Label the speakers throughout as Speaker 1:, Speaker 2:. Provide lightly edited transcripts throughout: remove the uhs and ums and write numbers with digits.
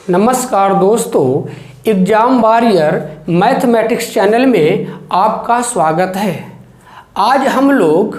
Speaker 1: नमस्कार दोस्तों, exam warrior mathematics channel में आपका स्वागत है। आज हम लोग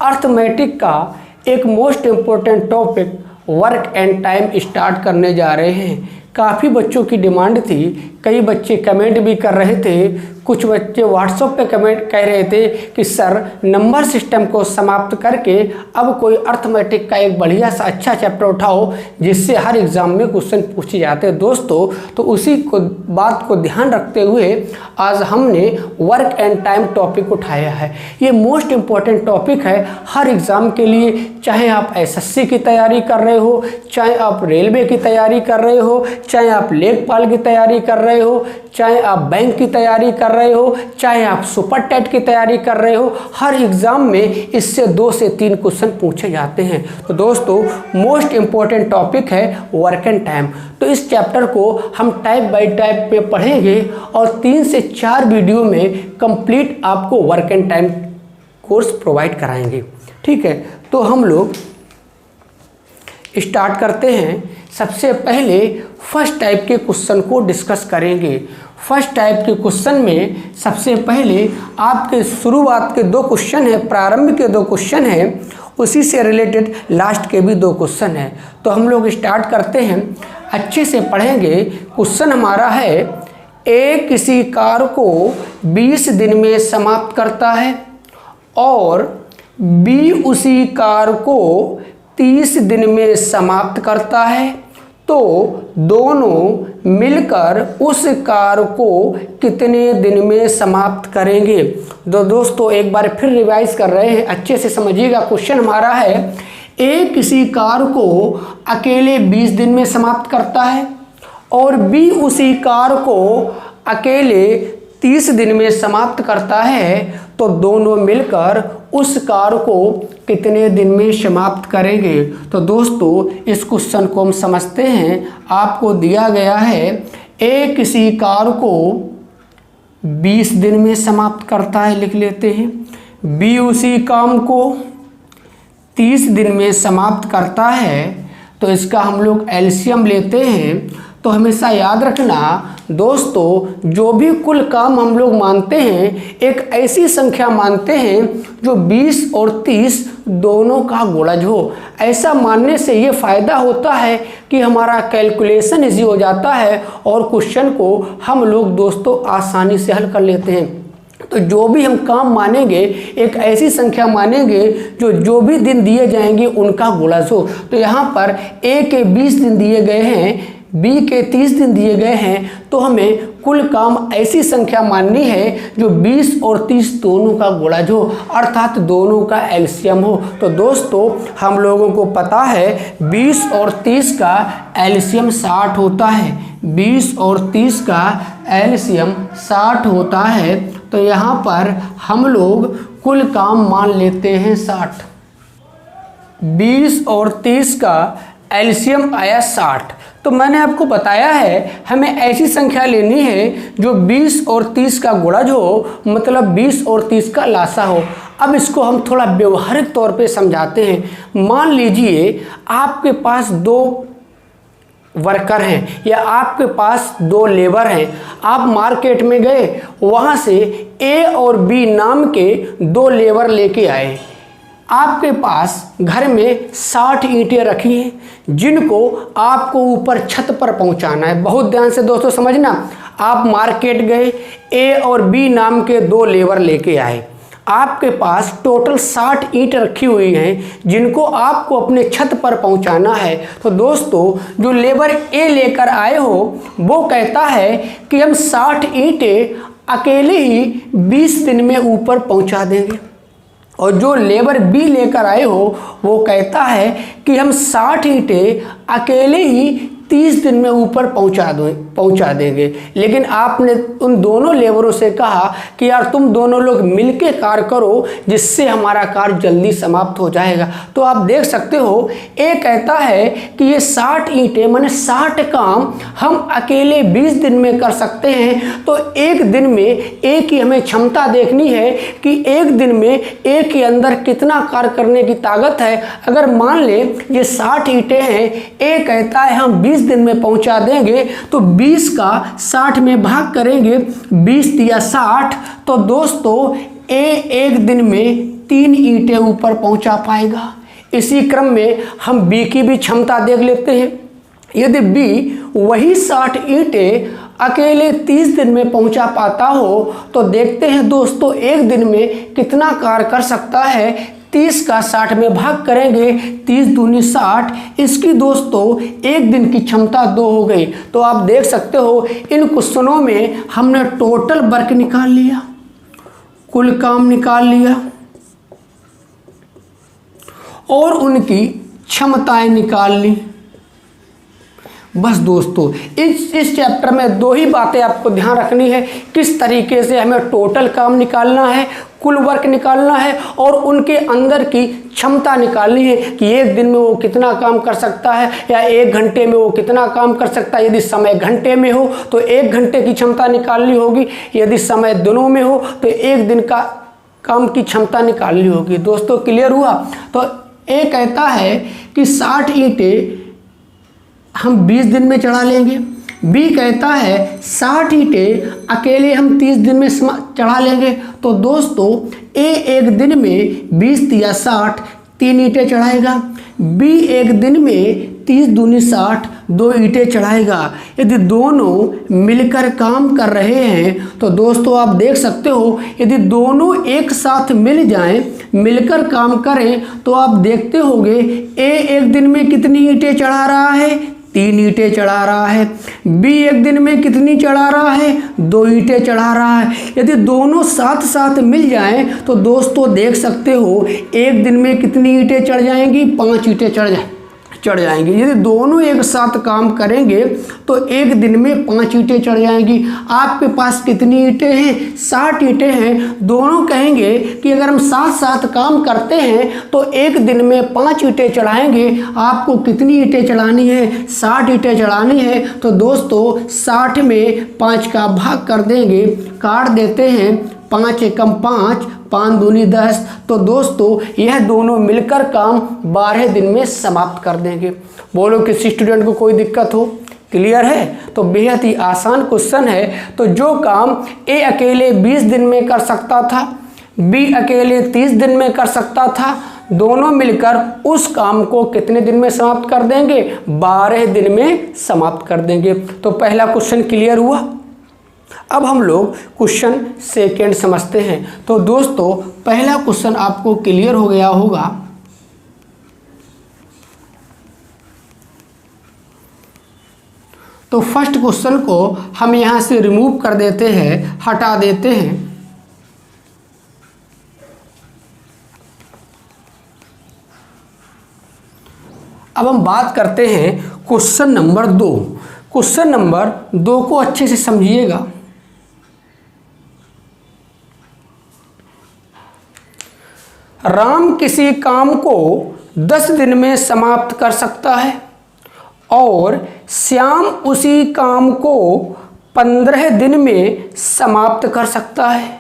Speaker 1: अर्थमेटिक का एक most important topic work and time start करने जा रहे हैं। काफ़ी बच्चों की डिमांड थी, कई बच्चे कमेंट भी कर रहे थे, कुछ बच्चे व्हाट्सएप पे कमेंट कह रहे थे कि सर नंबर सिस्टम को समाप्त करके अब कोई अर्थमेटिक का एक बढ़िया सा अच्छा चैप्टर उठाओ जिससे हर एग्ज़ाम में क्वेश्चन पूछे जाते हैं। दोस्तों, तो उसी को बात को ध्यान रखते हुए आज हमने वर्क एंड टाइम टॉपिक उठाया है। ये मोस्ट इम्पॉर्टेंट टॉपिक है हर एग्ज़ाम के लिए, चाहे आप एसएससी की तैयारी कर रहे हो, चाहे आप रेलवे की तैयारी कर रहे हो, चाहे आप लेखपाल की तैयारी कर रहे हो, चाहे आप बैंक की तैयारी कर रहे हो, चाहे आप सुपर टेट की तैयारी कर रहे हो, हर एग्ज़ाम में इससे 2 से 3 क्वेश्चन पूछे जाते हैं। तो दोस्तों, मोस्ट इम्पॉर्टेंट टॉपिक है वर्क एंड टाइम। तो इस चैप्टर को हम टाइप बाय टाइप पे पढ़ेंगे और 3 से 4 वीडियो में कंप्लीट आपको work and time course provide कराएंगे। ठीक है, तो हम लोग स्टार्ट करते हैं। सबसे पहले फर्स्ट टाइप के क्वेश्चन को डिस्कस करेंगे। फर्स्ट टाइप के क्वेश्चन में सबसे पहले आपके शुरुआत के 2 क्वेश्चन हैं, प्रारंभ के 2 क्वेश्चन हैं, उसी से रिलेटेड लास्ट के भी 2 क्वेश्चन हैं। तो हम लोग स्टार्ट करते हैं, अच्छे से पढ़ेंगे। क्वेश्चन हमारा है, ए किसी कार्य को 20 दिन में समाप्त करता है और बी उसी कार्य को 30 दिन में समाप्त करता है, तो दोनों मिलकर उस कार्य को कितने दिन में समाप्त करेंगे। तो दोस्तों, एक बार फिर रिवाइज कर रहे हैं, अच्छे से समझिएगा। क्वेश्चन हमारा है, ए किसी कार्य को अकेले 20 दिन में समाप्त करता है और बी उसी कार्य को अकेले 30 दिन में समाप्त करता है, तो दोनों मिलकर उस कार्य को कितने दिन में समाप्त करेंगे। तो दोस्तों, इस क्वेश्चन को हम समझते हैं। आपको दिया गया है, ए किसी कार्य को 20 दिन में समाप्त करता है, लिख लेते हैं। बी उसी काम को 30 दिन में समाप्त करता है, तो इसका हम लोग एलसीएम लेते हैं। तो हमेशा याद रखना दोस्तों, जो भी कुल काम हम लोग मानते हैं, एक ऐसी संख्या मानते हैं जो 20 और 30 दोनों का गुणज हो। ऐसा मानने से ये फ़ायदा होता है कि हमारा कैलकुलेशन इजी हो जाता है और क्वेश्चन को हम लोग दोस्तों आसानी से हल कर लेते हैं। तो जो भी हम काम मानेंगे, एक ऐसी संख्या मानेंगे जो भी दिन दिए जाएंगे उनका गुणज हो। तो यहाँ पर ए के 20 दिन दिए गए हैं, बी के 30 दिन दिए गए हैं, तो हमें कुल काम ऐसी संख्या माननी है जो 20 और 30 दोनों का गुणज हो, अर्थात दोनों का एलसीएम हो। तो दोस्तों, हम लोगों को पता है 20 और 30 का एलसीएम 60 होता है। 20 और 30 का एलसीएम 60 होता है। तो यहाँ पर हम लोग कुल काम मान लेते हैं 60। 20 और 30 का एलसीएम आया 60। तो मैंने आपको बताया है हमें ऐसी संख्या लेनी है जो 20 और 30 का गुणज हो, मतलब 20 और 30 का लासा हो। अब इसको हम थोड़ा व्यवहारिक तौर पे समझाते हैं। मान लीजिए आपके पास 2 वर्कर हैं या आपके पास 2 लेबर हैं। आप मार्केट में गए, वहाँ से ए और बी नाम के 2 लेबर लेके आए। आपके पास घर में 60 ईंटें रखी हैं जिनको आपको ऊपर छत पर पहुंचाना है। बहुत ध्यान से दोस्तों समझना, आप मार्केट गए, ए और बी नाम के 2 लेबर लेके आए। आपके पास टोटल 60 ईंट रखी हुई हैं जिनको आपको अपने छत पर पहुंचाना है। तो दोस्तों, जो लेबर ए लेकर आए हो वो कहता है कि हम 60 ईंटें अकेले ही 20 दिन में ऊपर पहुंचा देंगे, और जो लेबर बी लेकर आए हो वो कहता है कि हम 60 ईंटें अकेले ही 30 दिन में ऊपर पहुंचा देंगे। लेकिन आपने उन दोनों लेबरों से कहा कि यार तुम दोनों लोग मिलके कार्य करो जिससे हमारा कार्य जल्दी समाप्त हो जाएगा। तो आप देख सकते हो, ए कहता है कि ये 60 ईंटें माने 60 काम हम अकेले 20 दिन में कर सकते हैं। तो एक दिन में ए की हमें क्षमता देखनी है कि एक दिन में ए के अंदर कितना कार्य करने की ताकत है। अगर मान ले ये 60 ईंटें हैं, ए कहता है हम 20 20 दिन में पहुंचा देंगे तो 20 का 60 में भाग करेंगे, 20 या 60, तो दोस्तों ए एक दिन में 3 ईंटें ऊपर पहुंचा पाएगा। इसी क्रम में हम बी की भी क्षमता देख लेते हैं। यदि बी वही 60 ईंटें अकेले 30 दिन में पहुंचा पाता हो तो देखते हैं दोस्तों एक दिन में कितना कार्य कर सकता है। 30 का 60 में भाग करेंगे, 30 दूनी 60, इसकी दोस्तों एक दिन की क्षमता 2 हो गई। तो आप देख सकते हो इन क्वेश्चनों में हमने टोटल वर्क निकाल लिया, कुल काम निकाल लिया और उनकी क्षमताएं निकाल ली। बस दोस्तों इस चैप्टर में 2 ही बातें आपको ध्यान रखनी है, किस तरीके से हमें टोटल काम निकालना है, कुल वर्क निकालना है और उनके अंदर की क्षमता निकालनी है कि एक दिन में वो कितना काम कर सकता है या 1 घंटे में वो कितना काम कर सकता है। यदि समय घंटे में हो तो 1 घंटे की क्षमता निकालनी होगी, यदि समय दिनों में हो तो 1 दिन का काम की क्षमता निकालनी होगी। दोस्तों क्लियर हुआ? तो ए कहता है कि 60 ईंटें हम 20 दिन में चढ़ा लेंगे, बी कहता है 60 ईंटें अकेले हम 30 दिन में चढ़ा लेंगे। तो दोस्तों ए एक दिन में 20 या 60 3 ईंटें चढ़ाएगा, बी एक दिन में 30 दूनी 60 2 ईंटें चढ़ाएगा। यदि दोनों मिलकर काम कर रहे हैं तो दोस्तों आप देख सकते हो यदि दोनों एक साथ मिल जाएं, मिलकर काम करें तो आप देखते होंगे ए एक दिन में कितनी ईंटें चढ़ा रहा है, 3 ईंटें चढ़ा रहा है, बी एक दिन में कितनी चढ़ा रहा है, 2 ईंटें चढ़ा रहा है। यदि दोनों साथ साथ मिल जाएं तो दोस्तों देख सकते हो एक दिन में कितनी ईंटें चढ़ जाएंगी, 5 ईंटें चढ़ जाएंगी। यदि दोनों एक साथ काम करेंगे तो एक दिन में 5 ईंटें चढ़ जाएंगी। आपके पास कितनी ईंटें हैं, 60 ईंटें हैं। दोनों कहेंगे कि अगर हम साथ साथ काम करते हैं तो एक दिन में 5 ईंटें चढ़ाएंगे। आपको कितनी ईंटें चढ़ानी है, 60 ईंटें चढ़ानी है। तो दोस्तों 60 में 5 का भाग कर देंगे, काट देते हैं, 5 एकम 5, 5 दूनी 10। तो दोस्तों यह दोनों मिलकर काम 12 दिन में समाप्त कर देंगे। बोलो किसी स्टूडेंट को कोई दिक्कत हो? क्लियर है? तो बेहद ही आसान क्वेश्चन है। तो जो काम ए अकेले 20 दिन में कर सकता था, बी अकेले 30 दिन में कर सकता था, दोनों मिलकर उस काम को कितने दिन में समाप्त कर देंगे, 12 दिन में समाप्त कर देंगे। तो पहला क्वेश्चन क्लियर हुआ। अब हम लोग क्वेश्चन सेकेंड समझते हैं। तो दोस्तों पहला क्वेश्चन आपको क्लियर हो गया होगा। तो फर्स्ट क्वेश्चन को हम यहां से रिमूव कर देते हैं, हटा देते हैं। अब हम बात करते हैं क्वेश्चन नंबर 2। क्वेश्चन नंबर 2 को अच्छे से समझिएगा। राम किसी काम को 10 दिन में समाप्त कर सकता है और श्याम उसी काम को 15 दिन में समाप्त कर सकता है।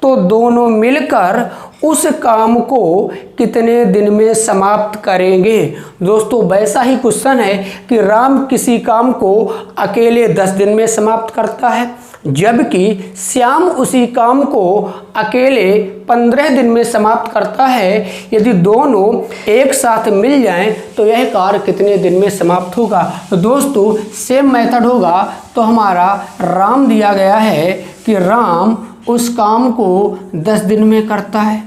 Speaker 1: तो दोनों मिलकर उस काम को कितने दिन में समाप्त करेंगे। दोस्तों वैसा ही क्वेश्चन है कि राम किसी काम को अकेले 10 दिन में समाप्त करता है, जबकि श्याम उसी काम को अकेले 15 दिन में समाप्त करता है। यदि दोनों एक साथ मिल जाएं तो यह कार्य कितने दिन में समाप्त होगा। तो दोस्तों सेम मेथड होगा। तो हमारा राम दिया गया है कि राम उस काम को 10 दिन में करता है।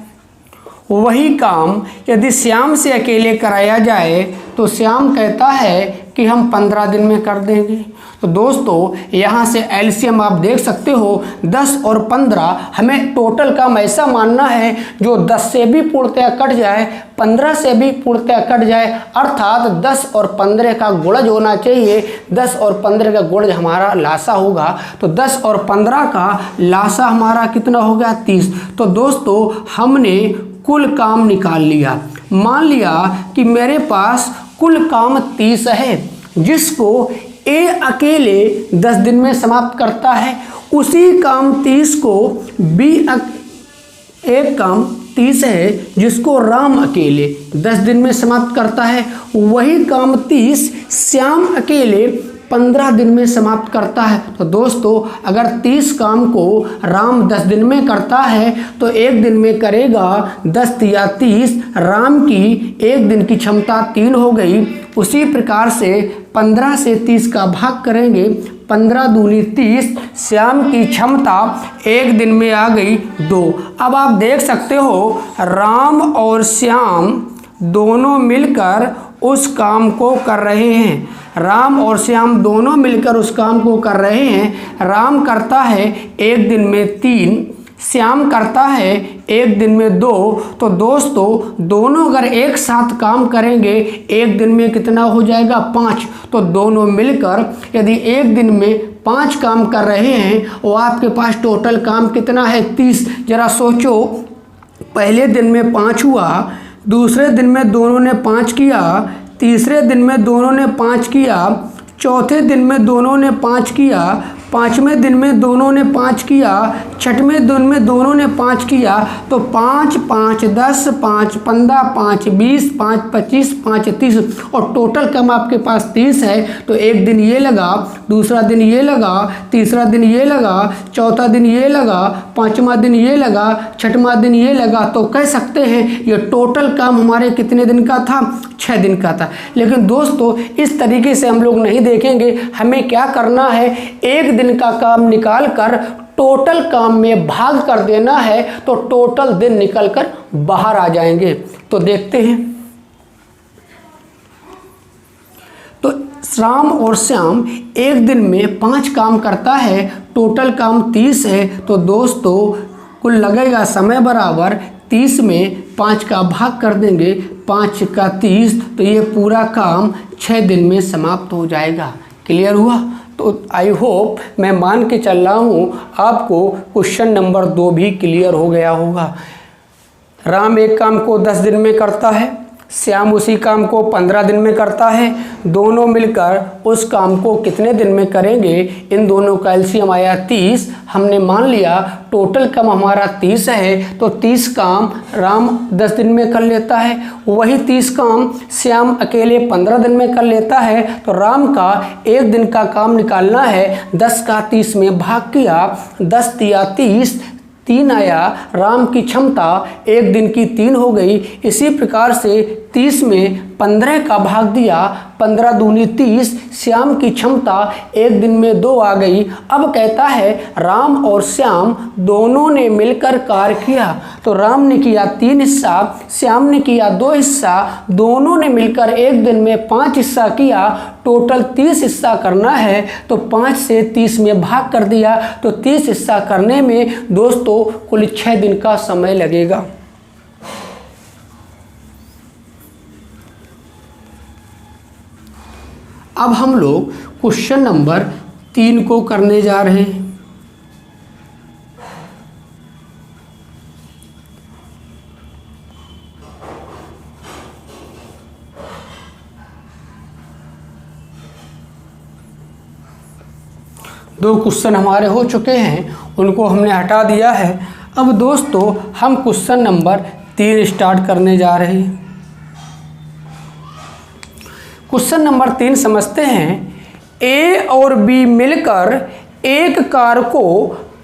Speaker 1: वही काम यदि श्याम से अकेले कराया जाए तो श्याम कहता है कि हम 15 दिन में कर देंगे। तो दोस्तों यहाँ से एलसीएम आप देख सकते हो 10 और 15। हमें टोटल काम ऐसा मानना है जो 10 से भी पूर्णतया कट जाए, 15 से भी पूर्णतया कट जाए, अर्थात 10 और 15 का गुणज होना चाहिए। 10 और 15 का गुणज हमारा लासा होगा। तो 10 और 15 का लासा हमारा कितना हो गया, 30। तो दोस्तों हमने कुल काम निकाल लिया। मान लिया कि मेरे पास कुल काम 30 है, जिसको ए अकेले 10 दिन में समाप्त करता है। उसी काम 30 को बी एक काम 30 है जिसको राम अकेले 10 दिन में समाप्त करता है, वही काम 30 श्याम अकेले 15 दिन में समाप्त करता है। तो दोस्तों अगर 30 काम को राम 10 दिन में करता है तो एक दिन में करेगा 10 या 30, राम की एक दिन की क्षमता 3 हो गई। उसी प्रकार से 15 से 30 का भाग करेंगे, 15 दूनी 30, श्याम की क्षमता एक दिन में आ गई 2। अब आप देख सकते हो राम और श्याम दोनों मिलकर उस काम को कर रहे हैं। राम और श्याम दोनों मिलकर उस काम को कर रहे हैं। राम करता है एक दिन में 3, श्याम करता है एक दिन में 2। तो दोस्तों दोनों अगर एक साथ काम करेंगे एक दिन में कितना हो जाएगा 5। तो दोनों मिलकर यदि एक दिन में 5 काम कर रहे हैं और आपके पास टोटल काम कितना है 30। जरा सोचो, पहले दिन में 5 हुआ, दूसरे दिन में दोनों ने 5 किया, तीसरे दिन में दोनों ने 5 किया, चौथे दिन में दोनों ने 5 किया, पाँचवें दिन में दोनों ने 5 किया, छठवें दिन में दोनों ने 5 किया। तो 5 5 10 5 15 5 20 5 25 5 30 और टोटल कम आपके पास 30 है। तो एक दिन ये लगा, दूसरा दिन ये लगा, तीसरा दिन ये लगा, चौथा दिन ये लगा, पाँचवा दिन ये लगा, छठवां दिन ये लगा। तो कह सकते हैं ये टोटल काम हमारे कितने दिन का था, 6 दिन का था। लेकिन दोस्तों इस तरीके से हम लोग नहीं देखेंगे, हमें क्या करना है, एक दिन का काम निकाल कर टोटल काम में भाग कर देना है तो टोटल दिन निकल कर बाहर आ जाएंगे। तो देखते हैं, तो राम और श्याम एक दिन में 5 काम करता है, टोटल काम 30 है। तो दोस्तों कुल लगेगा समय बराबर 30 में 5 का भाग कर देंगे, 5 का 30, तो ये पूरा काम 6 दिन में समाप्त हो जाएगा। क्लियर हुआ? तो आई होप मैं मान के चल रहा हूँ आपको क्वेश्चन नंबर 2 भी क्लियर हो गया होगा। राम एक काम को 10 दिन में करता है, श्याम उसी काम को 15 दिन में करता है। दोनों मिलकर उस काम को कितने दिन में करेंगे, इन दोनों का एलसीएम आया 30। हमने मान लिया टोटल काम हमारा 30 है, तो 30 काम राम 10 दिन में कर लेता है, वही 30 काम श्याम अकेले 15 दिन में कर लेता है। तो राम का एक दिन का काम निकालना है, 10 का 30 में भाग किया, 10 या 30, 3 आया, राम की क्षमता एक दिन की 3 हो गई। इसी प्रकार से 30 में 15 का भाग दिया, 15 दूनी 30, श्याम की क्षमता एक दिन में 2 आ गई। अब कहता है राम और श्याम दोनों ने मिलकर कार्य किया। तो राम ने किया 3 हिस्सा, श्याम ने किया 2 हिस्सा, दोनों ने मिलकर एक दिन में 5 हिस्सा किया, टोटल 30 हिस्सा करना है। तो 5 से 30 में भाग कर दिया, तो 30 हिस्सा करने में दोस्तों कुल 6 दिन का समय लगेगा। अब हम लोग क्वेश्चन नंबर 3 को करने जा रहे हैं। दो क्वेश्चन हमारे हो चुके हैं, उनको हमने हटा दिया है। अब दोस्तों हम क्वेश्चन नंबर 3 स्टार्ट करने जा रहे हैं। क्वेश्चन नंबर 3 समझते हैं। ए और बी मिलकर एक कार्य को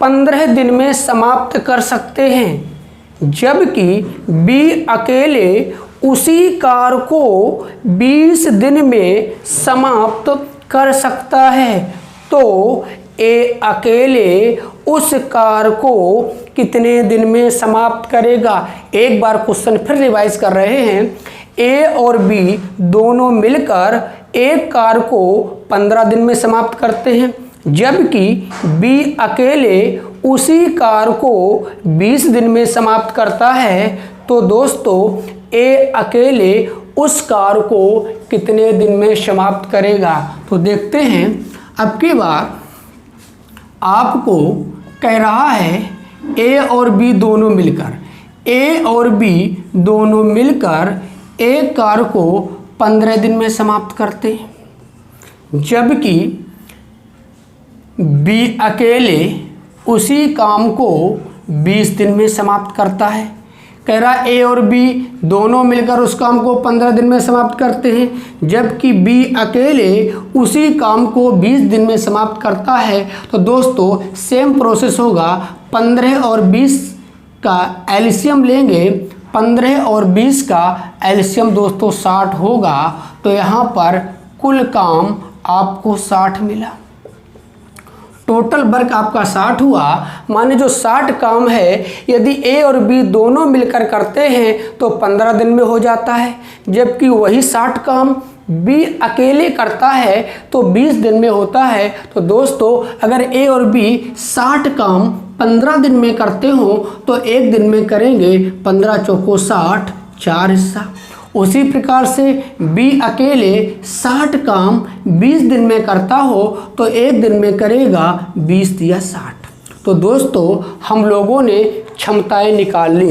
Speaker 1: 15 दिन में समाप्त कर सकते हैं, जबकि बी अकेले उसी कार्य को 20 दिन में समाप्त कर सकता है। तो ए अकेले उस कार्य को कितने दिन में समाप्त करेगा? एक बार क्वेश्चन फिर रिवाइज कर रहे हैं। ए और बी दोनों मिलकर एक कार्य को 15 दिन में समाप्त करते हैं, जबकि बी अकेले उसी कार्य को 20 दिन में समाप्त करता है। तो दोस्तों ए अकेले उस कार्य को कितने दिन में समाप्त करेगा? तो देखते हैं। अब की बार आपको कह रहा है ए और बी दोनों मिलकर, ए और बी दोनों मिलकर एक कार्य को 15 दिन में समाप्त करते हैं, जबकि बी अकेले उसी काम को 20 दिन में समाप्त करता है। कह रहा ए और बी दोनों मिलकर उस काम को 15 दिन में समाप्त करते हैं, जबकि बी अकेले उसी काम को 20 दिन में समाप्त करता है। तो दोस्तों सेम प्रोसेस होगा, 15 और 20 का एलसीएम लेंगे, 15 और 20 का एलसीएम दोस्तों 60 होगा। तो यहाँ पर कुल काम आपको 60 मिला, टोटल वर्क आपका 60 हुआ। माने जो 60 काम है यदि ए और बी दोनों मिलकर करते हैं तो 15 दिन में हो जाता है, जबकि वही 60 काम बी अकेले करता है तो 20 दिन में होता है। तो दोस्तों अगर ए और बी 60 काम 15 दिन में करते हो तो एक दिन में करेंगे, 15 चौको 60, 4 हिस्सा। उसी प्रकार से बी अकेले 60 काम 20 दिन में करता हो तो एक दिन में करेगा 20 दिया 60। तो दोस्तों हम लोगों ने क्षमताएं निकाल ली।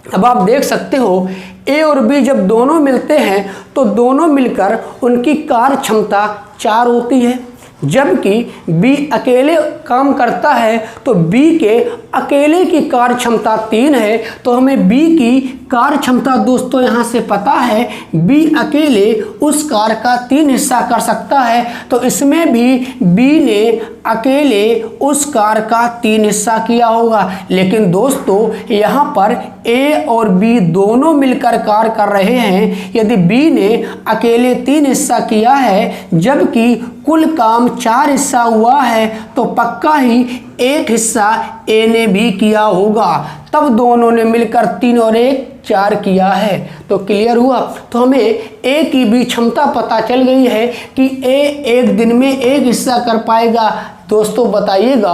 Speaker 1: अब आप देख सकते हो ए और बी जब दोनों मिलते हैं तो दोनों मिलकर उनकी कार्य क्षमता 4 होती है, जबकि बी अकेले काम करता है तो बी के अकेले की कार्य क्षमता 3 है। तो हमें बी की कार्य क्षमता दोस्तों यहाँ से पता है, बी अकेले उस कार्य का 3 हिस्सा कर सकता है। तो इसमें भी बी ने अकेले उस कार्य का 3 हिस्सा किया होगा। लेकिन दोस्तों यहाँ पर ए और बी दोनों मिलकर कार्य कर रहे हैं, यदि बी ने अकेले 3 हिस्सा किया है जबकि कुल काम 4 हिस्सा हुआ है, तो पक्का ही 1 हिस्सा ए ने भी किया होगा, तब दोनों ने मिलकर 3 और 1 4 किया है। तो क्लियर हुआ। तो हमें ए की भी क्षमता पता चल गई है कि ए एक दिन में 1 हिस्सा कर पाएगा। दोस्तों बताइएगा,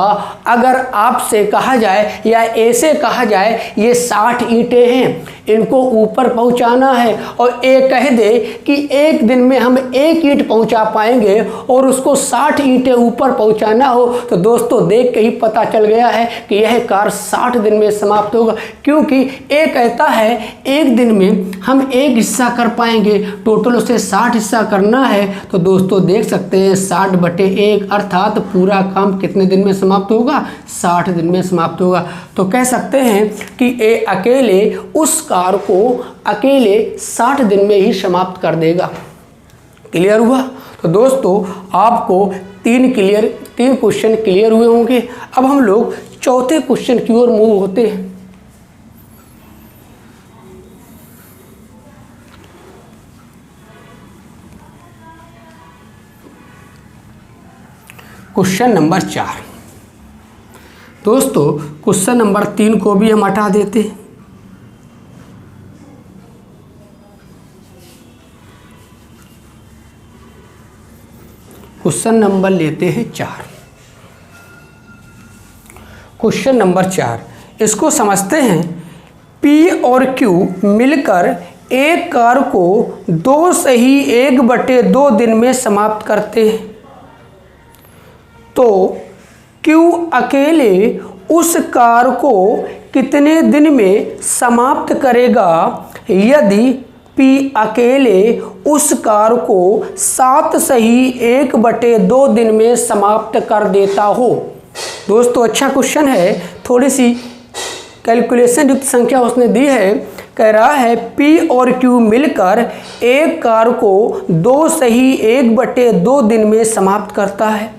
Speaker 1: अगर आपसे कहा जाए या ए से कहा जाए ये 60 ईंटें हैं, इनको ऊपर पहुंचाना है और ए कह दे कि एक दिन में हम 1 ईंट पहुंचा पाएंगे और उसको 60 ईंटें ऊपर पहुंचाना हो, तो दोस्तों देख के ही पता चल गया है कि यह कार्य 60 दिन में समाप्त होगा, क्योंकि ए कहता है एक दिन में हम 1 हिस्सा कर पाएंगे, टोटल उसे 60 हिस्सा करना है। तो दोस्तों देख सकते हैं 60/1 अर्थात पूरा काम कितने दिन में समाप्त होगा, 60 दिन में समाप्त होगा। तो कह सकते हैं कि ए अकेले उस कार्य को अकेले 60 दिन में ही समाप्त कर देगा। क्लियर हुआ। तो दोस्तों आपको 3 क्वेश्चन क्लियर हुए होंगे। अब हम लोग चौथे क्वेश्चन की ओर मूव होते हैं। Question number 4। दोस्तों क्वेश्चन नंबर 3 को भी हम हटा देते हैं। क्वेश्चन नंबर लेते हैं 4। क्वेश्चन नंबर 4, इसको समझते हैं। P और Q मिलकर एक कार्य को 2 सही 1/2 दिन में समाप्त करते हैं, तो Q अकेले उस कार्य को कितने दिन में समाप्त करेगा यदि P अकेले उस कार्य को 7 सही 1/2 दिन में समाप्त कर देता हो। दोस्तों अच्छा क्वेश्चन है, थोड़ी सी कैलकुलेशन युक्त संख्या उसने दी है। कह रहा है P और Q मिलकर एक कार्य को 2 सही 1/2 दिन में समाप्त करता है,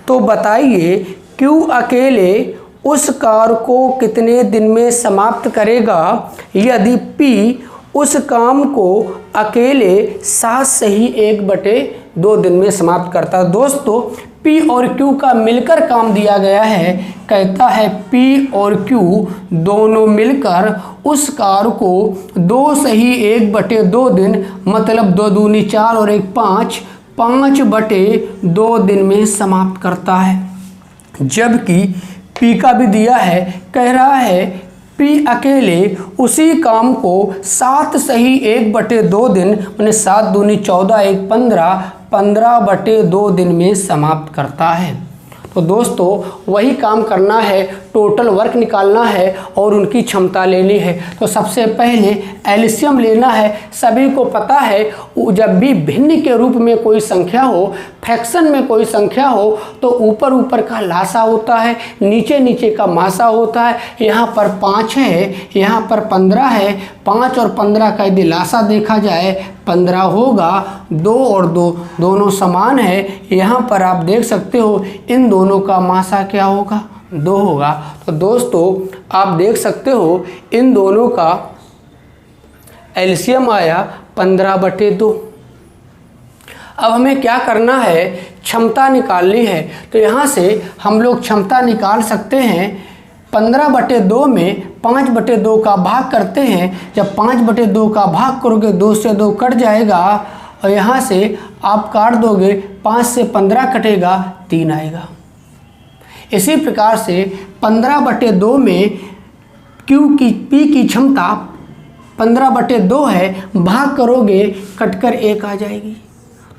Speaker 1: तो बताइए Q अकेले उस कार्य को कितने दिन में समाप्त करेगा यदि P उस काम को अकेले 7 सही 1/2 दिन में समाप्त करता है। दोस्तों P और Q का मिलकर काम दिया गया है, कहता है P और Q दोनों मिलकर उस कार्य को 2 सही 1/2 दिन, मतलब 2 दूनी 4 और 1 5, 5/2 दिन में समाप्त करता है। जबकि P का भी दिया है, कह रहा है P अकेले उसी काम को 7 सही 1/2 दिन, मैंने 7 दूनी 14 1 15, 15/2 दिन में समाप्त करता है। तो दोस्तों वही काम करना है, टोटल वर्क निकालना है और उनकी क्षमता लेनी है। तो सबसे पहले एलसीएम लेना है। सभी को पता है जब भी भिन्न के रूप में कोई संख्या हो, फ्रैक्शन में कोई संख्या हो तो ऊपर ऊपर का लासा होता है, नीचे नीचे का मासा होता है। यहाँ पर 5 है, यहाँ पर 15 है। 5 और 15 का यदि लासा देखा जाए 15 होगा। 2 और 2 दोनों समान है। यहाँ पर आप देख सकते हो इन दोनों का मासा क्या होगा, 2 होगा। तो दोस्तों आप देख सकते हो इन दोनों का एलसीएम आया 15/2। अब हमें क्या करना है, क्षमता निकालनी है। तो यहाँ से हम लोग क्षमता निकाल सकते हैं। 15/2 में 5/2 का भाग करते हैं। जब 5/2 का भाग करोगे 2 से 2 कट जाएगा और यहाँ से आप काट दोगे, 5 से 15 कटेगा, 3 आएगा। इसी प्रकार से 15/2 में पी की क्षमता 15/2 है, भाग करोगे कटकर 1 आ जाएगी।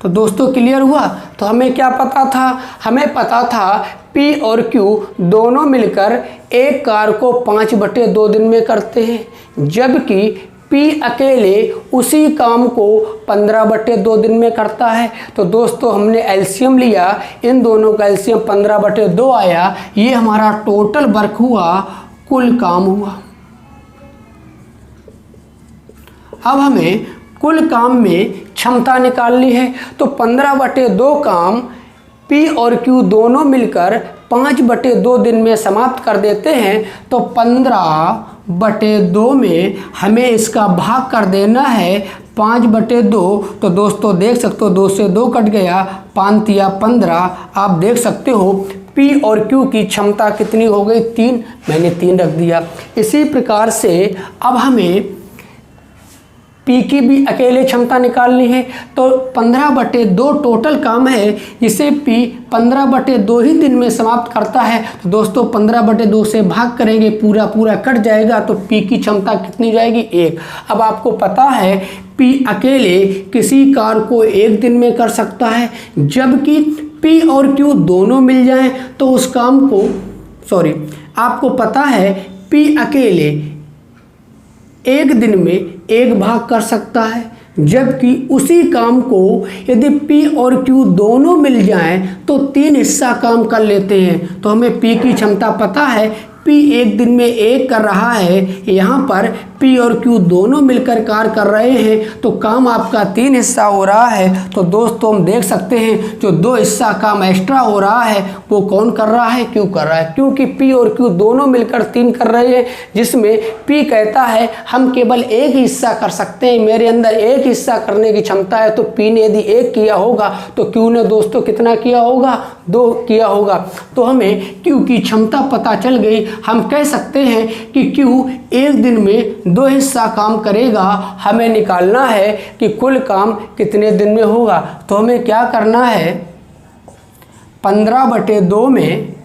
Speaker 1: तो दोस्तों क्लियर हुआ। तो हमें क्या पता था, हमें पता था P और Q दोनों मिलकर एक कार्य को 5/2 दिन में करते हैं, जबकि P अकेले उसी काम को 15/2 दिन में करता है। तो दोस्तों हमने एलसीएम लिया, इन दोनों का एलसीएम 15/2 आया। ये हमारा टोटल वर्क हुआ, कुल काम हुआ। अब हमें कुल काम में क्षमता निकालनी है। तो 15/2 काम P और Q दोनों मिलकर 5/2 दिन में समाप्त कर देते हैं। तो 15/2 में हमें इसका भाग कर देना है 5/2। तो दोस्तों देख सकते हो 2 से 2 कट गया, 5 या 15। आप देख सकते हो P और Q की क्षमता कितनी हो गई, 3। मैंने 3 रख दिया। इसी प्रकार से अब हमें P की भी अकेले क्षमता निकालनी है। तो 15/2 टोटल काम है, जिसे P 15/2 ही दिन में समाप्त करता है। तो दोस्तों 15/2 से भाग करेंगे, पूरा पूरा कट जाएगा, तो P की क्षमता कितनी जाएगी, 1। अब आपको पता है P अकेले किसी कार्य को 1 दिन में कर सकता है, जबकि P और Q दोनों मिल जाएं तो उस काम को आपको पता है P अकेले 1 दिन में 1 भाग कर सकता है, जबकि उसी काम को यदि P और Q दोनों मिल जाएं तो 3 हिस्सा काम कर लेते हैं। तो हमें P की क्षमता पता है, P 1 दिन में 1 कर रहा है, यहाँ पर P और Q दोनों मिलकर कार्य कर रहे हैं, तो काम आपका 3 हिस्सा हो रहा है। तो दोस्तों हम देख सकते हैं जो 2 हिस्सा काम एक्स्ट्रा हो रहा है वो कौन कर रहा है, Q कर रहा है, क्योंकि P और Q दोनों मिलकर 3 कर रहे हैं, जिसमें P कहता है हम केवल 1 ही हिस्सा कर सकते हैं, मेरे अंदर 1 हिस्सा करने की क्षमता है। तो P ने यदि 1 किया होगा तो Q ने दोस्तों कितना किया होगा, 2 किया होगा। तो हमें Q की क्षमता पता चल गई। हम कह सकते हैं कि Q 1 दिन में 2 हिस्सा काम करेगा। हमें निकालना है कि कुल काम कितने दिन में होगा। तो हमें क्या करना है, 15/2 में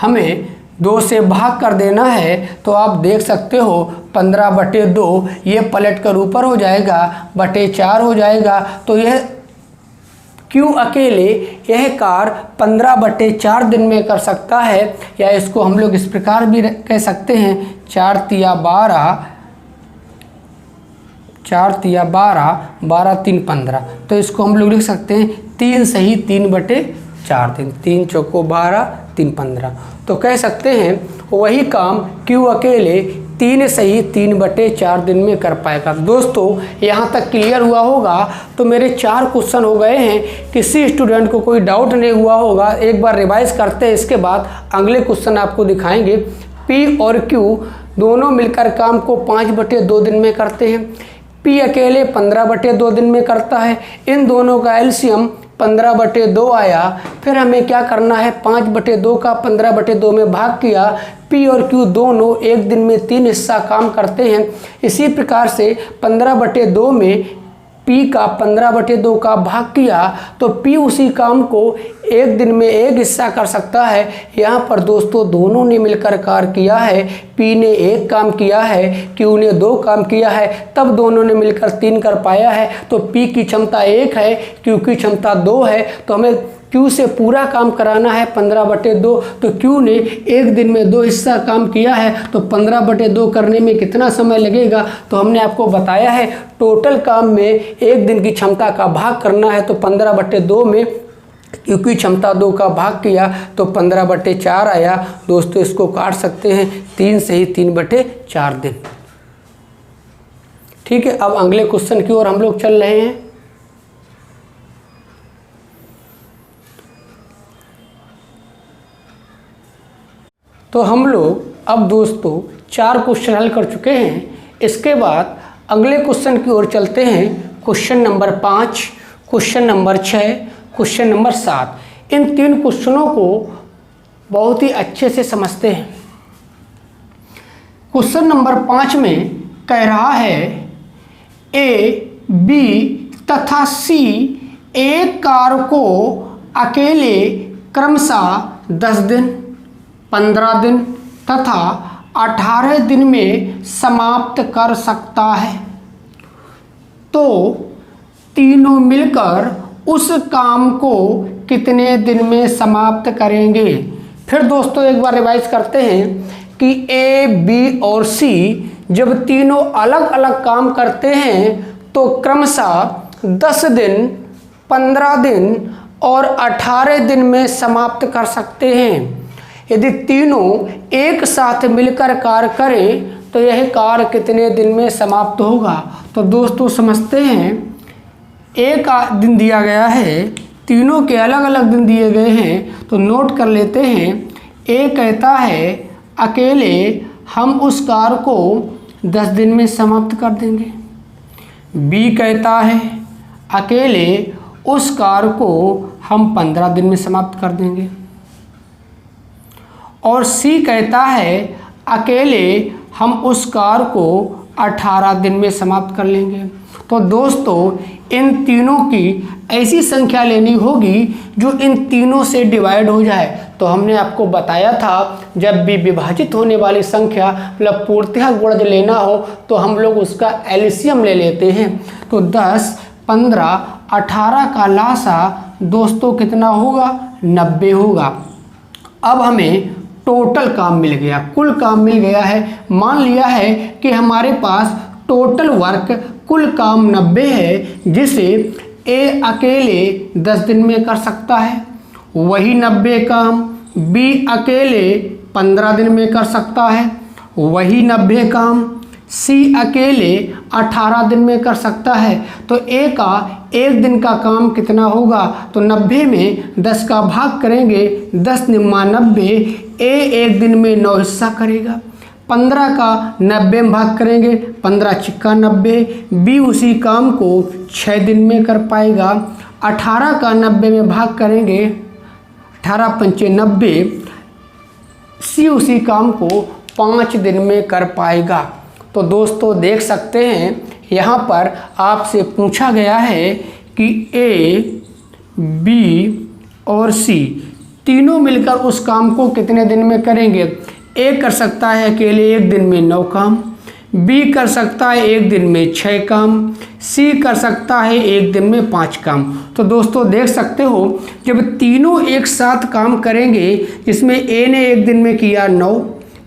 Speaker 1: हमें 2 से भाग कर देना है। तो आप देख सकते हो 15/2 ये पलट कर ऊपर हो जाएगा, /4 हो जाएगा। तो यह Q अकेले यह कार्य 15/4 दिन में कर सकता है, या इसको हम लोग इस प्रकार भी कह सकते हैं 4 तिया 12, 12 3 15। तो इसको हम लोग लिख सकते हैं 3 सही 3/4 दिन, 3 चौको 12 3 15। तो कह सकते हैं वही काम Q अकेले 3 सही 3/4 दिन में कर पाएगा। दोस्तों यहाँ तक क्लियर हुआ होगा। तो मेरे 4 क्वेश्चन हो गए हैं, किसी स्टूडेंट को कोई डाउट नहीं हुआ होगा। एक बार रिवाइज करते हैं, इसके बाद अगले क्वेश्चन आपको दिखाएंगे। P और Q दोनों मिलकर काम को 5/2 दिन में करते हैं। P अकेले 15/2 दिन में करता है। इन दोनों का एलसीएम 15/2 आया। फिर हमें क्या करना है, 5/2 का 15/2 में भाग किया। P और Q दोनों 1 दिन में 3 हिस्सा काम करते हैं। इसी प्रकार से 15/2 में P का 15/2 का भाग किया तो P उसी काम को 1 दिन में 1 हिस्सा कर सकता है। यहाँ पर दोस्तों दोनों ने मिलकर कार्य किया है। P ने 1 काम किया है, Q ने 2 काम किया है, तब दोनों ने मिलकर 3 कर पाया है। तो P की क्षमता 1 है, Q की क्षमता 2 है। तो हमें क्यू से पूरा काम कराना है 15/2, तो क्यू ने एक दिन में 2 हिस्सा काम किया है, तो 15/2 करने में कितना समय लगेगा? तो हमने आपको बताया है टोटल काम में एक दिन की क्षमता का भाग करना है, तो 15/2 में क्यू की क्षमता 2 का भाग किया तो 15/4 आया। दोस्तों इसको काट सकते हैं, 3 से ही 3/4 दिन। ठीक है, अब अगले क्वेश्चन की ओर हम लोग चल रहे हैं। तो हम लोग अब दोस्तों 4 क्वेश्चन हल कर चुके हैं। इसके बाद अगले क्वेश्चन की ओर चलते हैं। Question number 5, question number 6, question number 7। इन 3 क्वेश्चनों को बहुत ही अच्छे से समझते हैं। क्वेश्चन नंबर 5 में कह रहा है ए, बी तथा सी एक कार को अकेले क्रमशः 10 दिन, 15 दिन तथा 18 दिन में समाप्त कर सकता है, तो तीनों मिलकर उस काम को कितने दिन में समाप्त करेंगे? फिर दोस्तों एक बार रिवाइज करते हैं कि ए, बी और सी जब तीनों अलग अलग काम करते हैं तो क्रमशः 10 दिन, 15 दिन और 18 दिन में समाप्त कर सकते हैं। यदि तीनों एक साथ मिलकर कार्य करें तो यह कार्य कितने दिन में समाप्त होगा? तो दोस्तों समझते हैं, एक दिन दिया गया है, तीनों के अलग अलग दिन दिए गए हैं, तो नोट कर लेते हैं। ए कहता है अकेले हम उस कार्य को 10 दिन में समाप्त कर देंगे। बी कहता है अकेले उस कार्य को हम 15 दिन में समाप्त कर देंगे। और सी कहता है अकेले हम उस कार्य को 18 दिन में समाप्त कर लेंगे। तो दोस्तों इन तीनों की ऐसी संख्या लेनी होगी जो इन तीनों से डिवाइड हो जाए। तो हमने आपको बताया था जब भी विभाजित होने वाली संख्या मतलब पूर्णतः गुणज लेना हो तो हम लोग उसका एलसीएम ले लेते हैं। तो 10, 15, 18 का लासा दोस्तों कितना होगा? 90 होगा। अब हमें टोटल काम मिल गया, कुल काम मिल गया है। मान लिया है कि हमारे पास टोटल वर्क कुल काम 90 है, जिसे ए अकेले 10 दिन में कर सकता है। वही 90 काम बी अकेले 15 दिन में कर सकता है। वही 90 काम सी अकेले 18 दिन में कर सकता है। तो ए का एक दिन का काम कितना होगा? तो 90 में 10 का भाग करेंगे, 10 निम्मा 90। ए एक दिन में 9 हिस्सा करेगा। 15 का 90 में भाग करेंगे, 15 छिक्का 90। बी उसी काम को 6 दिन में कर पाएगा। 18 का 90 में भाग करेंगे, 18 पंचे 90। सी उसी काम को 5 दिन में कर पाएगा। तो दोस्तों देख सकते हैं यहाँ पर आपसे पूछा गया है कि ए, बी और सी तीनों मिलकर उस काम को कितने दिन में करेंगे। ए कर सकता है अकेले एक दिन में 9 काम, बी कर सकता है एक दिन में 6 काम, सी कर सकता है एक दिन में 5 काम। तो दोस्तों देख सकते हो जब तीनों एक साथ काम करेंगे, जिसमें ए ने एक दिन में किया 9,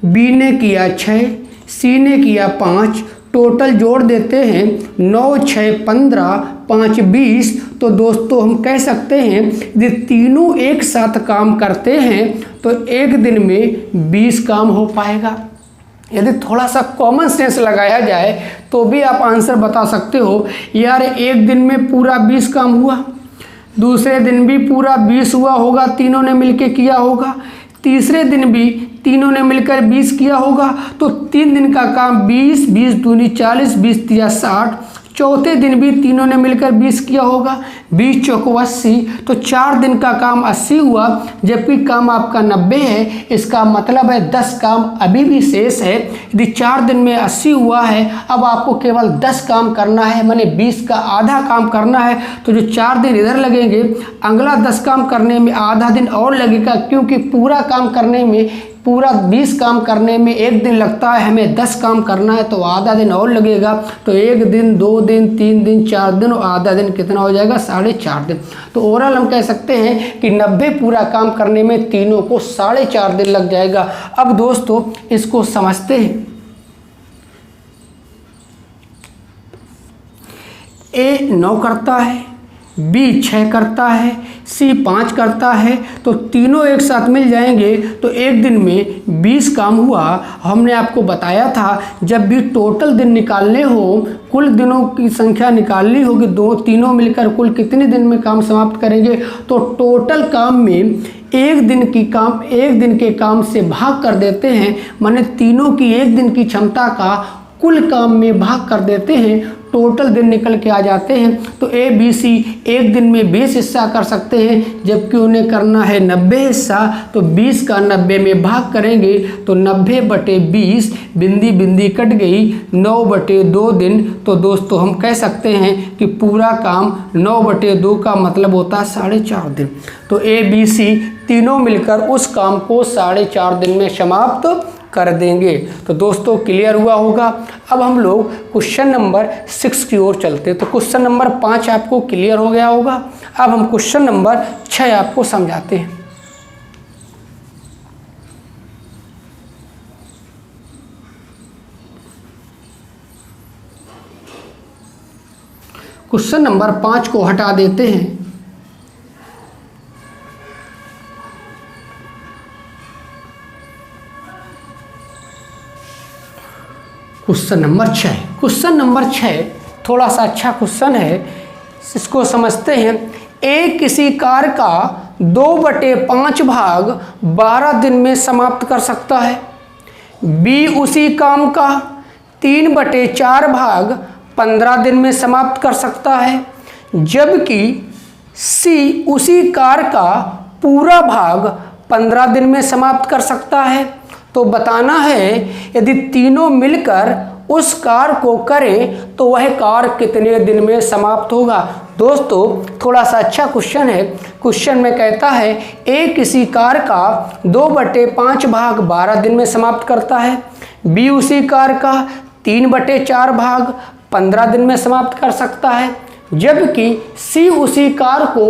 Speaker 1: बी ने किया 6, सी ने किया 5, टोटल जोड़ देते हैं 9, 6, 15, 5, 20। तो दोस्तों हम कह सकते हैं यदि तीनों एक साथ काम करते हैं तो एक दिन में 20 काम हो पाएगा। यदि थोड़ा सा कॉमन सेंस लगाया जाए तो भी आप आंसर बता सकते हो, यार एक दिन में पूरा 20 काम हुआ, दूसरे दिन भी पूरा 20 हुआ होगा, तीनों ने मिलके किया होगा, तीसरे दिन भी तीनों ने मिलकर 20 किया होगा। तो 3 दिन का काम 20, 20 दूनी 40, 20 तिया 60। चौथे दिन भी तीनों ने मिलकर 20 किया होगा, 20 चौको 80। तो 4 दिन का काम 80 हुआ, जबकि काम आपका 90 है। इसका मतलब है 10 काम अभी भी शेष है। यदि 4 दिन में 80 हुआ है, अब आपको केवल 10 काम करना है, माने 20 का आधा काम करना है। तो जो 4 दिन इधर लगेंगे, अगला 10 काम करने में आधा दिन और लगेगा, क्योंकि पूरा काम करने में पूरा 20 काम करने में 1 दिन लगता है, हमें 10 काम करना है तो आधा दिन और लगेगा। तो 1 दिन, 2 दिन, 3 दिन, 4 दिन और आधा दिन कितना हो जाएगा? 4.5 दिन। तो ओवरऑल हम कह सकते हैं कि 90 पूरा काम करने में तीनों को 4.5 दिन लग जाएगा। अब दोस्तों इसको समझते हैं। ए 9 करता है, बी 6 करता है, सी 5 करता है, तो तीनों एक साथ मिल जाएंगे तो एक दिन में 20 काम हुआ। हमने आपको बताया था जब भी टोटल दिन निकालने हो, कुल दिनों की संख्या निकालनी होगी, तीनों मिलकर कुल कितने दिन में काम समाप्त करेंगे, तो टोटल काम में एक दिन के काम से भाग कर देते हैं, माने तीनों की एक दिन की क्षमता का कुल काम में भाग कर देते हैं, टोटल दिन निकल के आ जाते हैं। तो ए बी सी एक दिन में 20 हिस्सा कर सकते हैं, जबकि उन्हें करना है 90 हिस्सा। तो 20 का 90 में भाग करेंगे तो 90/20 बिंदी बिंदी कट गई, 9/2 दिन। तो दोस्तों हम कह सकते हैं कि पूरा काम 9/2 का मतलब होता है 4.5 दिन। तो ए बी सी तीनों मिलकर उस काम को 4.5 दिन में समाप्त कर देंगे। तो दोस्तों क्लियर हुआ होगा। अब हम लोग क्वेश्चन नंबर 6 की ओर चलते हैं। तो क्वेश्चन नंबर 5 आपको क्लियर हो गया होगा। अब हम क्वेश्चन नंबर 6 आपको समझाते हैं। क्वेश्चन नंबर 5 को हटा देते हैं। क्वेश्चन नंबर 6, क्वेश्चन नंबर 6 थोड़ा सा अच्छा क्वेश्चन है, इसको समझते हैं। ए किसी कार का 2/5 भाग 12 दिन में समाप्त कर सकता है। बी उसी काम का 3/4 भाग 15 दिन में समाप्त कर सकता है, जबकि सी उसी कार का पूरा भाग 15 दिन में समाप्त कर सकता है। तो बताना है यदि तीनों मिलकर उस कार को करें तो वह कार कितने दिन में समाप्त होगा। दोस्तों थोड़ा सा अच्छा क्वेश्चन है। क्वेश्चन में कहता है ए किसी कार का 2/5 भाग 12 दिन में समाप्त करता है, बी उसी कार का 3/4 भाग 15 दिन में समाप्त कर सकता है, जबकि सी उसी कार को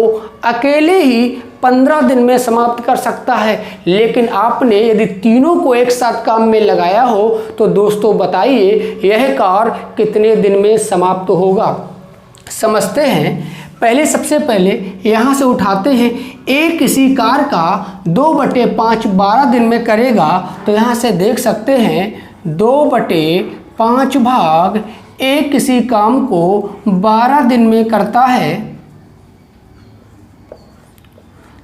Speaker 1: अकेले ही 15 दिन में समाप्त कर सकता है। लेकिन आपने यदि तीनों को एक साथ काम में लगाया हो तो दोस्तों बताइए यह कार कितने दिन में समाप्त होगा। समझते हैं। पहले सबसे पहले यहाँ से उठाते हैं। ए किसी कार का 2/5 12 दिन में करेगा, तो यहाँ से देख सकते हैं 2/5 भाग ए किसी काम को 12 दिन में करता है।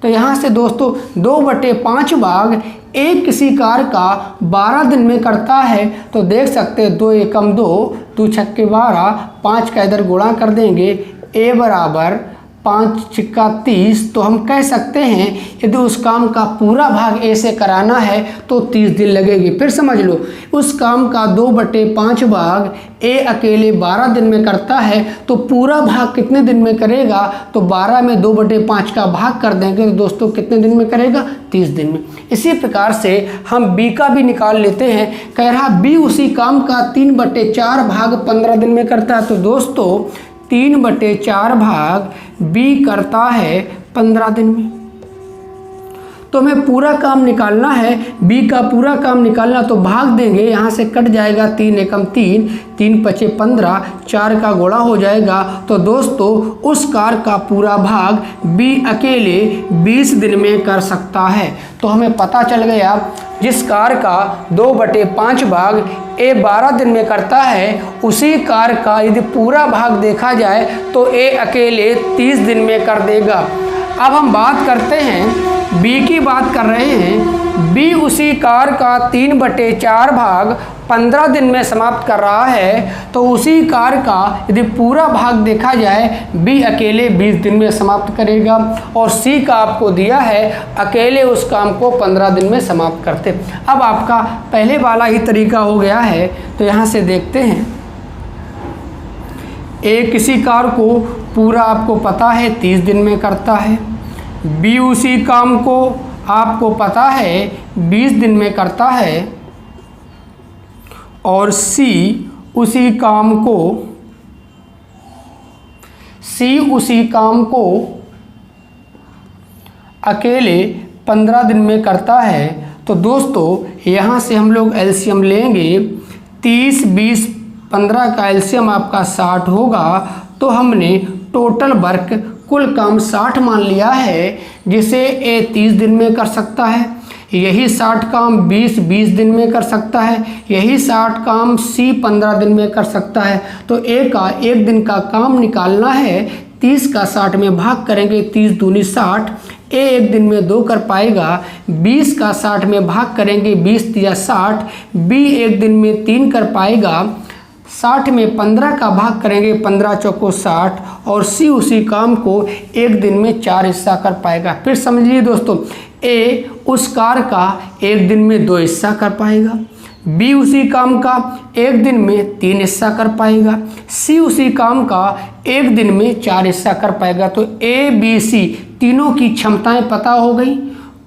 Speaker 1: तो यहाँ से दोस्तों 2/5 भाग ए किसी कार का 12 दिन में करता है, तो देख सकते हैं 2 एकम 2, 2 छक्के 12, 5 का इधर गुणा कर देंगे, ए बराबर 5 छिक्का 30। तो हम कह सकते हैं यदि उस काम का पूरा भाग ए से कराना है तो 30 दिन लगेगी। फिर समझ लो उस काम का 2/5 भाग ए अकेले 12 दिन में करता है, तो पूरा भाग कितने दिन में करेगा, तो 12 में 2/5 का भाग कर देंगे तो दोस्तों कितने दिन में करेगा, 30 दिन में। इसी प्रकार से हम बी का भी निकाल लेते हैं। कह रहा बी उसी काम का 3/4 भाग 15 दिन में करता है, तो दोस्तों 3/4 भाग बी करता है 15 दिन में। तो हमें पूरा काम निकालना है, बी का पूरा काम निकालना, तो भाग देंगे, यहाँ से कट जाएगा 3 एकम 3, 3 पचे 15, 4 का गुणा हो जाएगा। तो दोस्तों उस कार का पूरा भाग बी अकेले 20 दिन में कर सकता है। तो हमें पता चल गया जिस कार का 2/5 भाग ए 12 दिन में करता है, उसी कार का यदि पूरा भाग देखा जाए तो ए अकेले 30 दिन में कर देगा। अब हम बात करते हैं बी की बात कर रहे हैं। बी उसी कार का 3/4 भाग 15 दिन में समाप्त कर रहा है, तो उसी कार का यदि पूरा भाग देखा जाए बी अकेले 20 दिन में समाप्त करेगा, और सी का आपको दिया है अकेले उस काम को 15 दिन में समाप्त करते। अब आपका पहले वाला ही तरीका हो गया है, तो यहाँ से देखते हैं। ए किसी कार को पूरा आपको पता है 30 दिन में करता है, बी उसी काम को आपको पता है 20 दिन में करता है और सी उसी काम को अकेले 15 दिन में करता है। तो दोस्तों यहाँ से हम लोग एलसीएम लेंगे, 30, 20, 15 का एलसीएम आपका 60 होगा। तो हमने टोटल वर्क कुल काम 60 मान लिया है, जिसे ए 30 दिन में कर सकता है, यही 60 काम 20 दिन में कर सकता है, यही 60 काम सी 15 दिन में कर सकता है। तो ए का 1 दिन का काम निकालना है, 30 का 60 में भाग करेंगे, 30 दूनी 60, ए 1 दिन में 2 कर पाएगा। 20 का 60 में भाग करेंगे, 20 तिया 60, बी 1 दिन में 3 कर पाएगा। 60 में 15 का भाग करेंगे, 15 चौको 60, और सी उसी काम को 1 दिन में 4 हिस्सा कर पाएगा। फिर समझिए दोस्तों, ए उस कार का 1 दिन में 2 हिस्सा कर पाएगा, बी उसी काम का 1 दिन में 3 हिस्सा कर पाएगा, सी उसी काम का 1 दिन में 4 हिस्सा कर पाएगा। तो ए बी सी तीनों की क्षमताएं पता हो गई,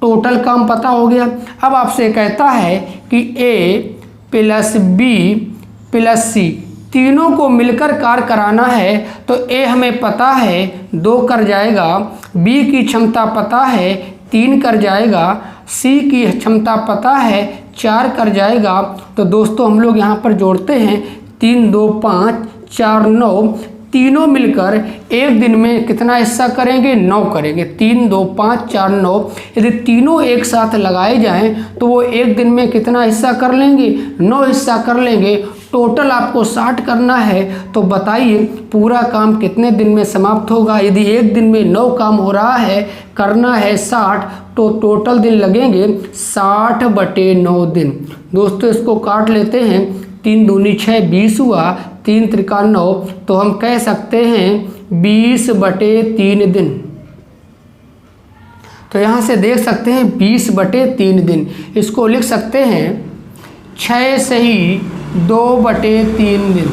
Speaker 1: टोटल काम पता हो गया। अब आपसे कहता है कि ए प्लस बी प्लस सी तीनों को मिलकर कार्य कराना है। तो ए हमें पता है 2 कर जाएगा, बी की क्षमता पता है 3 कर जाएगा, सी की क्षमता पता है 4 कर जाएगा। तो दोस्तों हम लोग यहाँ पर जोड़ते हैं, 3 2 5 4 9, तीनों मिलकर 1 दिन में कितना हिस्सा करेंगे, 9 करेंगे। 3 2 5 4 9, यदि तीनों एक साथ लगाए जाएं तो वो 1 दिन में कितना हिस्सा कर लेंगे, 9 हिस्सा कर लेंगे। टोटल आपको 60 करना है, तो बताइए पूरा काम कितने दिन में समाप्त होगा। यदि 1 दिन में 9 काम हो रहा है, करना है 60, तो टोटल दिन लगेंगे 60/9 दिन। दोस्तों इसको काट लेते हैं, 3 दूनी 6, 20 हुआ, 3 त्रिका 9, तो हम कह सकते हैं 20/3 दिन। तो यहाँ से देख सकते हैं 20/3 दिन, इसको लिख सकते हैं 6 सही 2/3 दिन।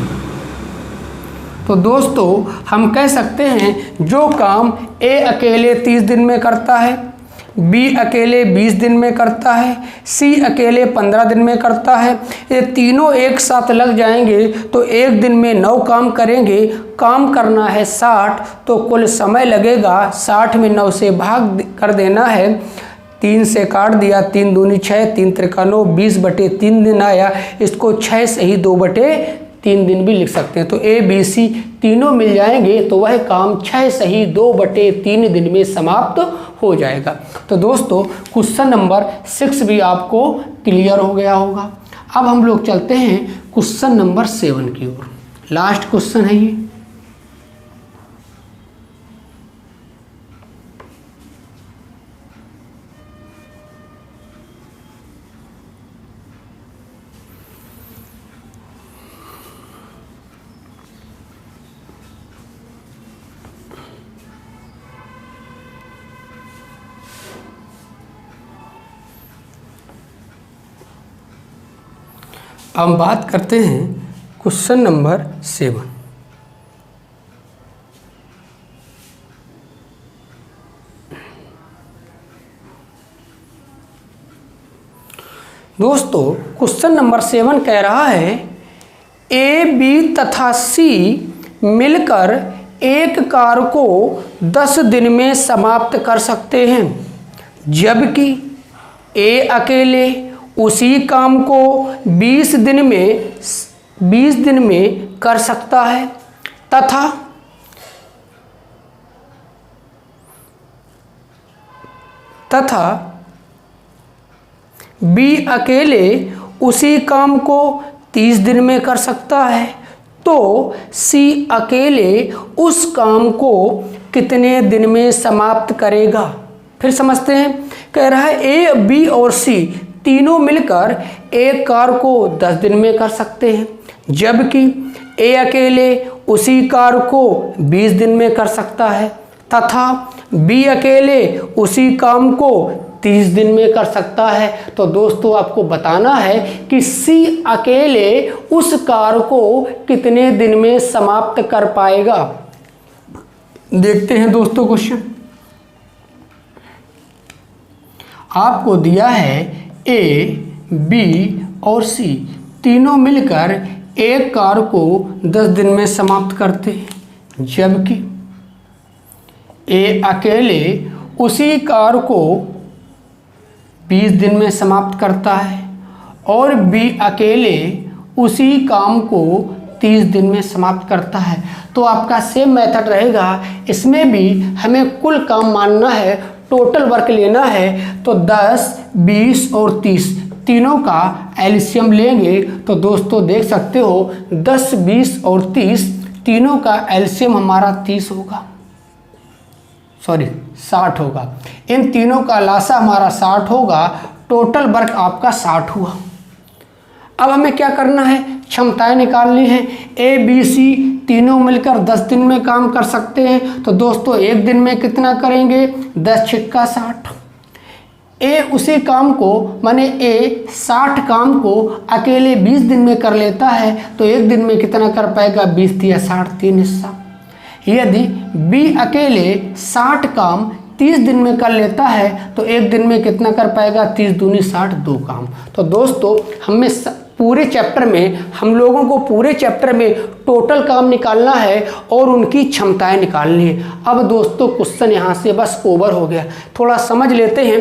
Speaker 1: तो दोस्तों हम कह सकते हैं जो काम ए अकेले 30 दिन में करता है, बी अकेले 20 दिन में करता है, सी अकेले 15 दिन में करता है, ये तीनों एक साथ लग जाएंगे तो 1 दिन में 9 काम करेंगे। काम करना है 60, तो कुल समय लगेगा 60 में 9 से भाग कर देना है, 3 से काट दिया, 3 दूनी 6, 3 त्रिका 9, 20/3 दिन आया। इसको 6 सही 2/3 दिन भी लिख सकते हैं। तो ए बी सी तीनों मिल जाएंगे तो वह काम 6 सही 2/3 दिन में समाप्त हो जाएगा। तो दोस्तों क्वेश्चन नंबर 6 भी आपको क्लियर हो गया होगा। अब हम लोग चलते हैं क्वेश्चन नंबर 7 की ओर। लास्ट क्वेश्चन है ये। हम बात करते हैं क्वेश्चन नंबर 7। दोस्तों क्वेश्चन नंबर 7 कह रहा है ए बी तथा सी मिलकर एक कार को 10 दिन में समाप्त कर सकते हैं, जबकि ए अकेले उसी काम को 20 दिन में कर सकता है, तथा बी अकेले उसी काम को 30 दिन में कर सकता है। तो सी अकेले उस काम को कितने दिन में समाप्त करेगा। फिर समझते हैं, कह रहा है ए बी और सी तीनों मिलकर एक कार को 10 दिन में कर सकते हैं, जबकि ए अकेले उसी कार को 20 दिन में कर सकता है, तथा बी अकेले उसी काम को 30 दिन में कर सकता है। तो दोस्तों आपको बताना है कि सी अकेले उस कार को कितने दिन में समाप्त कर पाएगा। देखते हैं दोस्तों क्वेश्चन। आपको दिया है ए, बी और सी तीनों मिलकर एक कार्य को 10 दिन में समाप्त करते हैं, जबकि ए अकेले उसी कार्य को 20 दिन में समाप्त करता है और बी अकेले उसी काम को 30 दिन में समाप्त करता है। तो आपका सेम मेथड रहेगा, इसमें भी हमें कुल काम मानना है, टोटल वर्क लेना है। तो 10, 20 और 30 तीनों का एलसीएम लेंगे तो दोस्तों देख सकते हो 10, 20 और 30 तीनों का एलसीएम हमारा 30 होगा, सॉरी 60 होगा। इन तीनों का लासा हमारा 60 होगा, टोटल वर्क आपका 60 हुआ। अब हमें क्या करना है, क्षमताएं निकालनी है। ए, बी, सी तीनों मिलकर 10 दिन में काम कर सकते हैं। तो दोस्तों एक दिन में कितना करेंगे, 10 छिक्का 60। ए उसी काम को माने ए 60 काम को अकेले 20 दिन में कर लेता है, तो एक दिन में कितना कर पाएगा, 20 दिया 60, 3 हिस्सा। यदि बी अकेले 60 काम 30 दिन में कर लेता है तो एक दिन में कितना कर पाएगा, 30 दूनी 60, 2 काम। तो दोस्तों हमें पूरे चैप्टर में हम लोगों को पूरे चैप्टर में टोटल काम निकालना है और उनकी क्षमताएं निकालनी है। अब दोस्तों क्वेश्चन यहाँ से बस ओवर हो गया, थोड़ा समझ लेते हैं।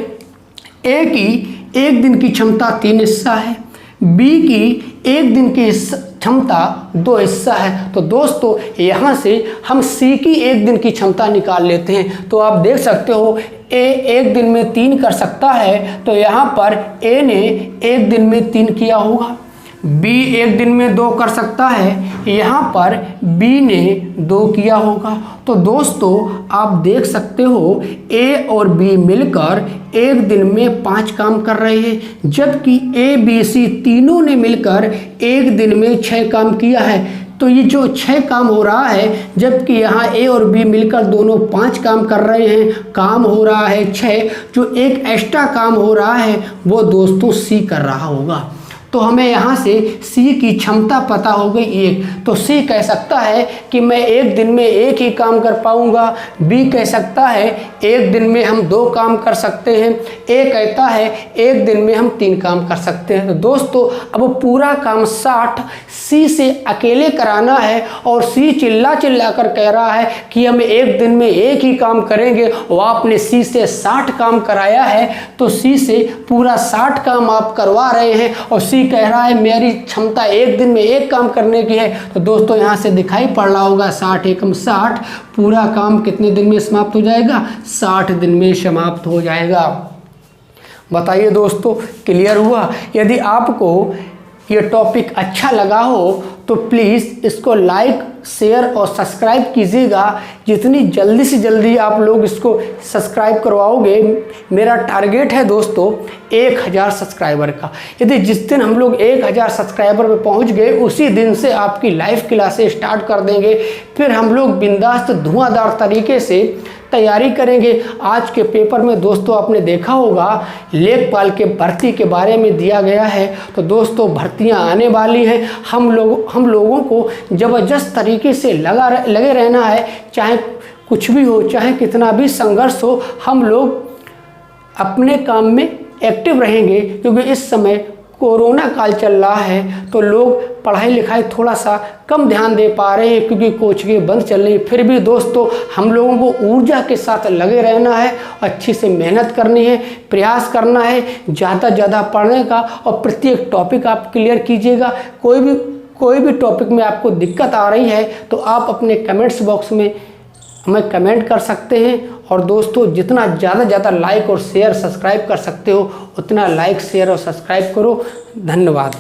Speaker 1: ए की एक दिन की क्षमता 3 हिस्सा है, बी की एक दिन की क्षमता 2 हिस्सा है। तो दोस्तों यहाँ से हम सी की एक दिन की क्षमता निकाल लेते हैं। तो आप देख सकते हो ए एक दिन में 3 कर सकता है, तो यहाँ पर ए ने एक दिन में 3 किया होगा। बी एक दिन में 2 कर सकता है, यहाँ पर बी ने 2 किया होगा। तो दोस्तों आप देख सकते हो ए और बी मिलकर एक दिन में 5 काम कर रहे हैं, जबकि ए, बी, सी तीनों ने मिलकर एक दिन में 6 काम किया है। तो ये जो 6 काम हो रहा है, जबकि यहाँ ए और बी मिलकर दोनों 5 काम कर रहे हैं, काम हो रहा है 6। जो एक एक्स्ट्रा काम हो रहा है वो दोस्तों सी कर रहा होगा। तो हमें यहाँ से सी की क्षमता पता हो गई 1। तो सी कह सकता है कि मैं एक दिन में 1 ही काम कर पाऊँगा। बी कह सकता है एक दिन में हम 2 काम कर सकते हैं। ए कहता है एक दिन में हम 3 काम कर सकते हैं। तो दोस्तों अब पूरा काम 60 सी से अकेले कराना है और सी चिल्ला चिल्ला कर कह रहा है कि हम एक दिन में 1 ही काम करेंगे, और आपने सी से 60 काम कराया है। तो सी से पूरा 60 काम आप करवा रहे हैं और सी कह रहा है मेरी क्षमता एक दिन में 1 काम करने की है। तो दोस्तों यहाँ से दिखाई पड़ रहा होगा 60 एकम 60, पूरा काम कितने दिन में समाप्त हो जाएगा, 60 दिन में समाप्त हो जाएगा। बताइए दोस्तों क्लियर हुआ? यदि आपको ये टॉपिक अच्छा लगा हो तो प्लीज़ इसको लाइक, शेयर और सब्सक्राइब कीजिएगा। जितनी जल्दी से जल्दी आप लोग इसको सब्सक्राइब करवाओगे, मेरा टारगेट है दोस्तों 1000 सब्सक्राइबर का। यदि जिस दिन हम लोग 1000 सब्सक्राइबर पे पहुंच गए, उसी दिन से आपकी लाइव क्लासें स्टार्ट कर देंगे। फिर हम लोग बिंदास धुआंधार तरीके से तैयारी करेंगे। आज के पेपर में दोस्तों आपने देखा होगा लेखपाल के भर्ती के बारे में दिया गया है। तो दोस्तों भर्तियां आने वाली हैं, हम लोगों को ज़बरदस्त तरीके से लगे रहना है। चाहे कुछ भी हो, चाहे कितना भी संघर्ष हो, हम लोग अपने काम में एक्टिव रहेंगे। क्योंकि इस समय कोरोना काल चल रहा है, तो लोग पढ़ाई लिखाई थोड़ा सा कम ध्यान दे पा रहे हैं क्योंकि कोचिंगें बंद चल रही हैं। फिर भी दोस्तों हम लोगों को ऊर्जा के साथ लगे रहना है, अच्छी से मेहनत करनी है, प्रयास करना है ज़्यादा ज़्यादा पढ़ने का, और प्रत्येक टॉपिक आप क्लियर कीजिएगा। कोई भी टॉपिक में आपको दिक्कत आ रही है तो आप अपने कमेंट्स बॉक्स में हमें कमेंट कर सकते हैं। और दोस्तों जितना ज़्यादा लाइक और शेयर सब्सक्राइब कर सकते हो उतना लाइक, शेयर और सब्सक्राइब करो। धन्यवाद।